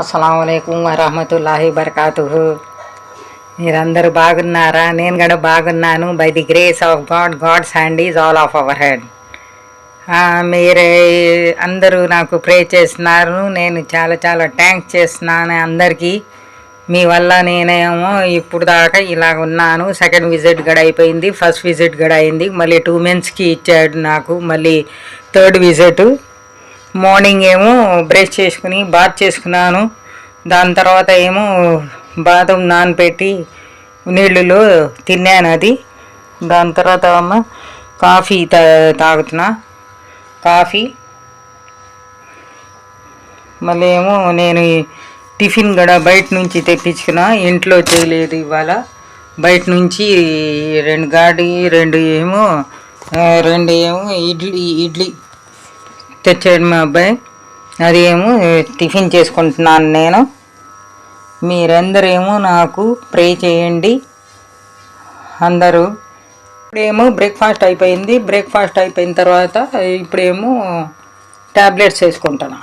అస్సలాముఅలైకుం వరహమతుల్లాహి బర్కాతుహు. మీరందరూ బాగున్నారా? నేను కూడా బాగున్నాను. By the grace of God, God's hand is all of our head. మీరే అందరూ నాకు ప్రే చేస్తున్నారు. నేను చాలా చాలా థ్యాంక్స్ చేస్తున్నాను అందరికీ. మీ వల్ల నేనేమో ఇప్పుడు దాకా ఇలాగ ఉన్నాను. సెకండ్ విజిట్ కూడా అయిపోయింది, ఫస్ట్ విజిట్ కూడా అయింది. మళ్ళీ 2 monthsకి ఇచ్చాడు నాకు మళ్ళీ థర్డ్ విజిట్. మార్నింగ్ ఏమో బ్రష్ చేసుకుని బాత్ చేసుకున్నాను. దాని తర్వాత ఏమో బాదం నానపెట్టి నీళ్ళలో తిన్నాను అది. దాని తర్వాత అమ్మ కాఫీ తాగుతున్నా కాఫీ. మళ్ళీ ఏమో నేను టిఫిన్ కూడా బయట నుంచి తెప్పించుకున్నా, ఇంట్లో చేయలేదు ఇవాళ. బయట నుంచి 2 ఏమో ఇడ్లీ తెచ్చాడు మా అబ్బాయి. అది ఏమో టిఫిన్ చేసుకుంటున్నాను నేను. మీరందరేమో నాకు ప్రే చేయండి అందరూ. ఇప్పుడేమో బ్రేక్ఫాస్ట్ అయిపోయింది. బ్రేక్ఫాస్ట్ అయిపోయిన తర్వాత ఇప్పుడేమో ట్యాబ్లెట్స్ వేసుకుంటున్నా.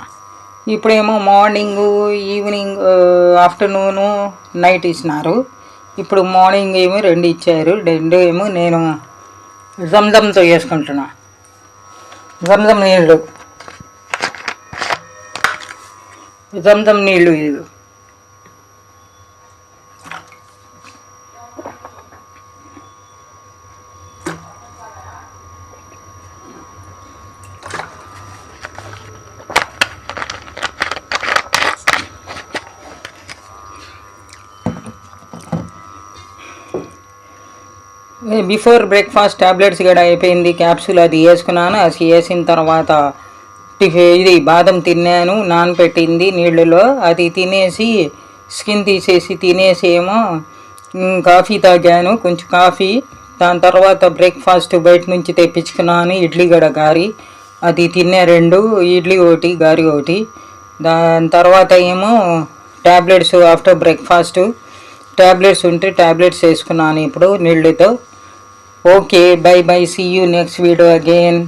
ఇప్పుడేమో మార్నింగు, ఈవినింగ్, ఆఫ్టర్నూను, నైట్ ఇచ్చినారు. ఇప్పుడు మార్నింగ్ ఏమో 2 ఇచ్చారు. 2 ఏమో నేను జంజంతో వేసుకుంటున్నా. జంజం నీళ్ళు ఇది. బిఫోర్ బ్రేక్ఫాస్ట్ ట్యాబ్లెట్స్ కూడా అయిపోయింది. క్యాప్సూల్ అది వేసుకున్నాను. అది వేసిన తర్వాత ఇది బాదం తిన్నాను, నానపెట్టింది నీళ్ళలో. అది తినేసి స్కిన్ తీసేసి తినేసి ఏమో కాఫీ తాగాను, కొంచెం కాఫీ. దాని తర్వాత బ్రేక్ఫాస్ట్ బయట నుంచి తెప్పించుకున్నాను, ఇడ్లీ కూడా గారి. అది తిన్నా 2 ఇడ్లీ ఒకటి, గారి ఒకటి. దాని తర్వాత ఏమో ట్యాబ్లెట్స్ ఆఫ్టర్ బ్రేక్ఫాస్ట్ ట్యాబ్లెట్స్ ఉంటే ట్యాబ్లెట్స్ వేసుకున్నాను ఇప్పుడు నీళ్ళతో. Okay, bye bye, see you next video again.